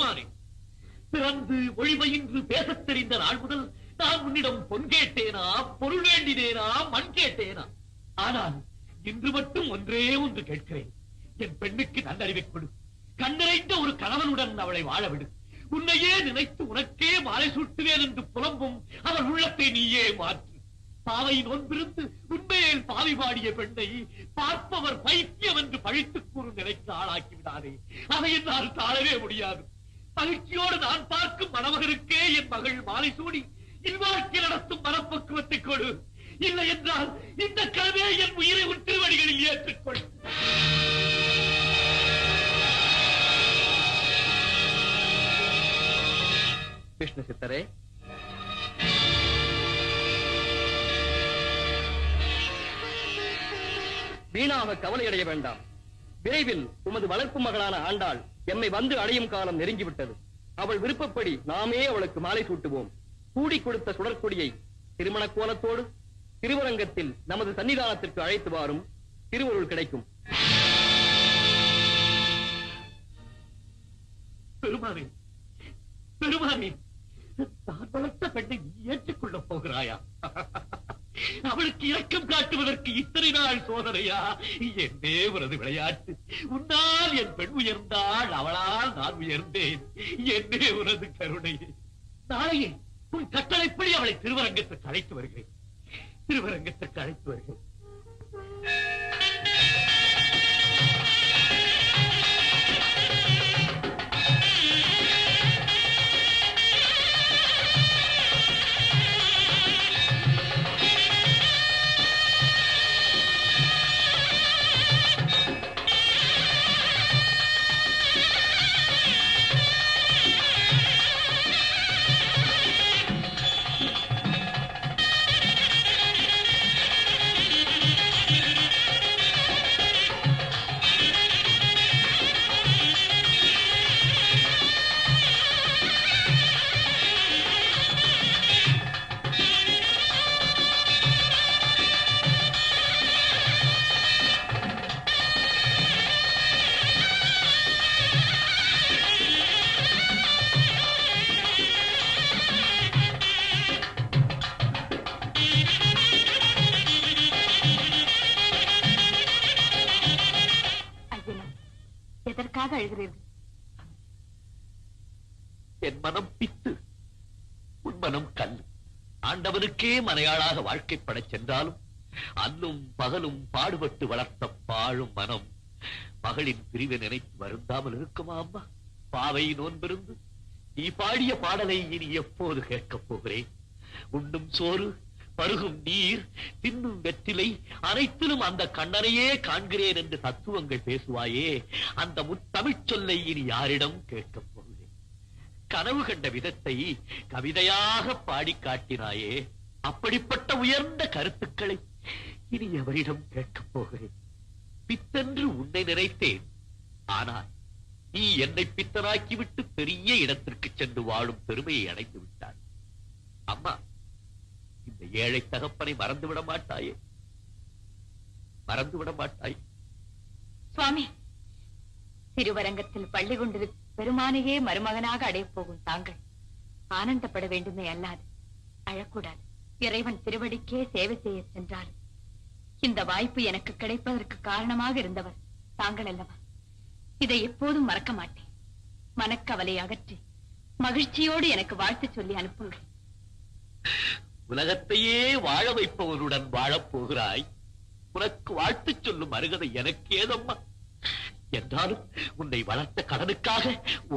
பெருமானே, பிறந்து ஒளிமையின்று பேசத் தெரிந்த நாள் முதல் நான் உன்னிடம் பொன் கேட்டேனா, பொருள் வேண்டினேனா, மண் கேட்டேனா? ஆனால் இன்று மட்டும் ஒன்றே ஒன்று கேட்கிறேன். என் பெண்ணுக்கு நல்லறிவை கொடு. கண்ணிறைந்த ஒரு கணவனுடன் அவளை வாழ விடு. உன்னையே நினைத்து உனக்கே மாலை சூட்டுவேன் என்று புலம்பும் அவள் உள்ளத்தை நீயே மாற்று. பாவை நோன்பிருந்து உண்மையில் பாவி பாடிய பெண்ணை பார்ப்பவர் பைத்தியம் என்று பழித்துக் கூறும் நிலைக்கு ஆளாக்கி விடாதே. அதை என்னால் தாழவே முடியாது. மகிழ்ச்சியோடு நான் பார்க்கும் மணமகனுக்கே என் மகள் மாலை சூடி இல்வாழ்க்கை நடத்தும் மனப்பக்குவத்தை கொடு. இல்லை என்றால் இந்த கல்வியை என் உயிரை உன் திருவடிகளில் ஏற்றுக்கொள். விஷ்ணு சித்தரே, வீணாக கவலையடைய வேண்டாம். விரைவில் உமது வளர்ப்பு மகளான ஆண்டாள் எம்மை வந்து அடையும் காலம் நெருங்கிவிட்டது. அவள் விருப்பப்படி நாமே அவளுக்கு மாலை சூட்டுவோம். கூடி கொடுத்த சுடற்கொடியை திருமண கோலத்தோடு திருவரங்கத்தில் நமது சன்னிதானத்திற்கு அழைத்து வாரும். திருவருள் கிடைக்கும். பெருமானே, பெருமானே, நான் வளர்த்த பெண்ணை நீ ஏற்றுக்கொள்ளப் போகிறாயா? அவளுக்கு இரக்கம் காட்டுவதற்கு இத்தனை நாள் சோதனையா? என்னே உனது விளையாட்டு. உன்னால் என் பெண் உயர்ந்தாள், அவளால் நான் உயர்ந்தேன். என்னே உனது கருணை. நாளையே உன் கட்டளைப்படி அவளை திருவரங்கத்திற்கு அழைத்து வருகிறேன். திருவரங்கத்திற்கு அழைத்து வருகிறேன். என் மனம் பித்து, உன் மனம் கல். ஆண்டவனுக்கே மனையாளாக வாழ்க்கைப்படச் சென்றாலும் அல்லும் பகலும் பாடுபட்டு வளர்த்த பாழும் மனம் மகளின் பிரிவை நினைத்து வருந்தாமல் இருக்குமா அம்மா? பாவை நோன்பிருந்து நீ பாடிய பாடலை இனி எப்போது கேட்கப் போகிறேன்? உண்ணும் சோறு, பருகும் நீர், தின்னும் வெற்றிலை அனைத்திலும் அந்த கண்ணனையே காண்கிறேன் என்று தத்துவங்கள் பேசுவாயே, அந்த முத்தமிழ் சொல்லை இனி யாரிடம் கேட்கப் போகிறேன்? கனவு கண்ட விதத்தை கவிதையாக பாடி காட்டினாயே, அப்படிப்பட்ட உயர்ந்த கருத்துக்களை இனி எவரிடம் கேட்கப் போகிறேன்? பித்தென்று உன்னை நினைத்தேன். ஆனால் நீ என்னை பித்தனாக்கிவிட்டு பெரிய இடத்திற்கு சென்று வாழும் பெருமையை அடைந்து விட்டாய். அம்மா, இந்த ஏழை தகப்பனை மறந்துவிட மாட்டாயே? மறந்துவிட மாட்டாய்? சுவாமி, திருவரங்கத்தில் பள்ளி கொண்டு பெருமானையே மருமகனாக அடையப் போகும் தாங்கள் ஆனந்தப்பட வேண்டுமே அல்லாது அழக்கூடாது. இறைவன் திருவடிக்கே சேவை செய்ய சென்றார். இந்த வாய்ப்பு எனக்கு கிடைப்பதற்கு காரணமாக இருந்தவர் தாங்கள் அல்லவா? இதை எப்போதும் மறக்க மாட்டேன். மனக்கவலை அகற்றி மகிழ்ச்சியோடு எனக்கு வாழ்த்து சொல்லி அனுப்புங்கள். உலகத்தையே வாழ வைப்பவருடன் வாழப் போகிறாய். உனக்கு வாழ்த்து சொல்லும் அருகதை எனக்கு ஏதம்மா? என்றாலும் உன்னை வளர்த்த கடனுக்காக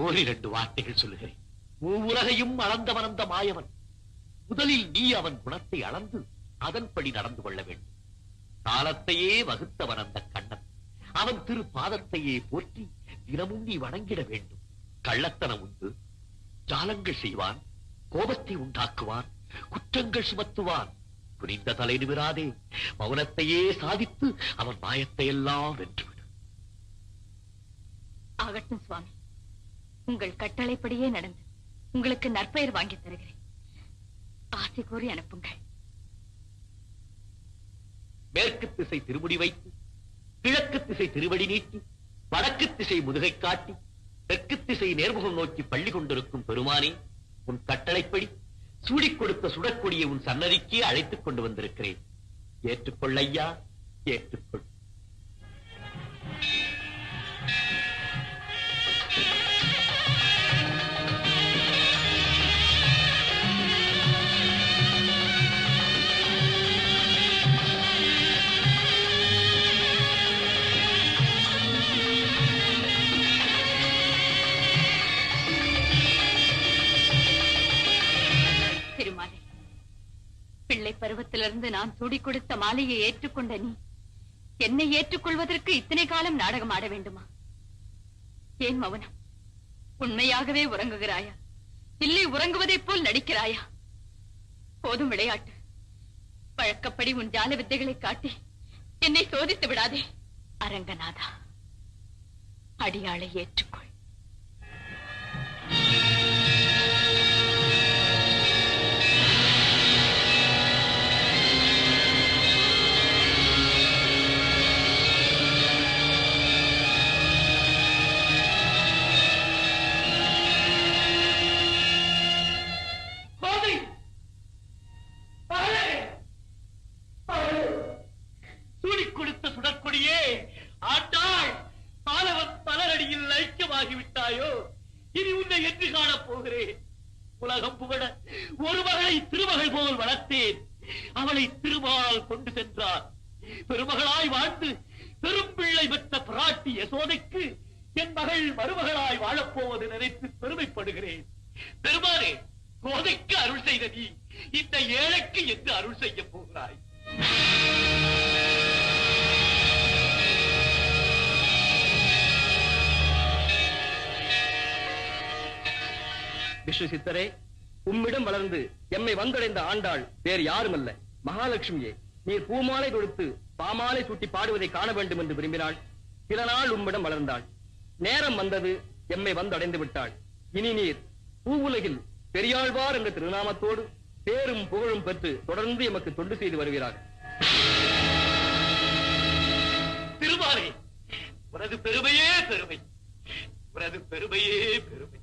ஓரிரண்டு வார்த்தைகள் சொல்லுகிறேன். உலகையும் அளந்தவன் அந்த மாயவன். முதலில் நீ அவன் குணத்தை அளந்து அதன்படி நடந்து கொள்ள வேண்டும். காலத்தையே வகுத்தவன் அந்த கண்ணன். அவன் திரு பாதத்தையே போற்றி தினமும் நீ வணங்கிட வேண்டும். கள்ளத்தனம் உண்டு, ஜாலங்கள் செய்வான், கோபத்தை உண்டாக்குவான், குற்றங்கள் சுமத்துவான். துணிந்த தலை நிமிராதே மௌனத்தையே சாதித்து அவன் மாயத்தை எல்லாம் வென்றுவிடும். ஆகட்டும் சுவாமி, உங்கள் கட்டளைப்படியே நடந்து உங்களுக்கு நற்பெயர் வாங்கி தருகிறேன். ஆசை கூறி அனுப்புங்கள். மேற்கு திசை திருமுடி வைத்து, கிழக்கு திசை திருவடி நீட்டி, வடக்கு திசை முதுகை காட்டி, தெற்கு திசை நேர்முகம் நோக்கி பள்ளி கொண்டிருக்கும் பெருமானே, உன் கட்டளைப்படி சூடிக் கொடுத்த சுடற்கொடியை உன் சன்னதிக்கே அழைத்துக் கொண்டு வந்திருக்கிறேன். ஏற்றுக்கொள் ஐயா, ஏற்றுக்கொள். பிள்ளை பருவத்திலிருந்து நான் சூடிக் கொடுத்த மாலையை ஏற்றுக்கொண்ட நீ என்னை ஏற்றுக்கொள்வதற்கு இத்தனை காலம் நாடகம் ஆட வேண்டுமா? ஏன் மௌனம்? உண்மையாகவே உறங்குகிறாயா, இல்லை உறங்குவதைப் போல் நடிக்கிறாயா? போதும் விளையாட்டு. வழக்கப்படி உன் ஜால வித்தைகளை காட்டி என்னை சோதித்து விடாதே. அரங்கநாதா, அடியாளை ஏற்றுக்கொள். சூடிக் கொடுத்த சுடற்கொடியே, ஆண்டாள் பாலவன் பலரடியில் ஐக்கியமாகிவிட்டாயோ? இனி உன்னை என்று காணப் போகிறேன். உலகம் புகழ ஒரு மகளை திருமகள் போல் வளர்த்தேன். அவளை திருமால் கொண்டு சென்றார். பெருமகளாய் வாழ்ந்து பெரும் பிள்ளை பெற்ற பிராட்டி யசோதைக்கு என் மகள் மருமகளாய் வாழப்போவது நினைத்து பெருமைப்படுகிறேன். பெருமானே, கோதைக்கு அருள் செய்த நீ இந்த ஏழைக்கு என்று அருள் செய்ய போகிறாய். விஷ்ணு சித்தரே, உம்மிடம் வளர்ந்து எம்மை வந்தடைந்த ஆண்டாள் வேறு யாருமல்ல, மகாலட்சுமியே. நீர் பூமாலை கொடுத்து பாமாலை சூட்டி பாடுவதை காண வேண்டும் என்று விரும்பினாள். சில நாள் உம்மிடம் வளர்ந்தாள். நேரம் வந்தது, எம்மை வந்தடைந்து விட்டாள். இனி நீர் பூவுலகில் பெரியாழ்வார் என்ற திருநாமத்தோடு பேரும் புகழும் பெற்று தொடர்ந்து எமக்கு தொண்டு செய்து வருகிறார். திருமாலே, உனது பெருமையே பெருமை, உனது பெருமையே பெருமை.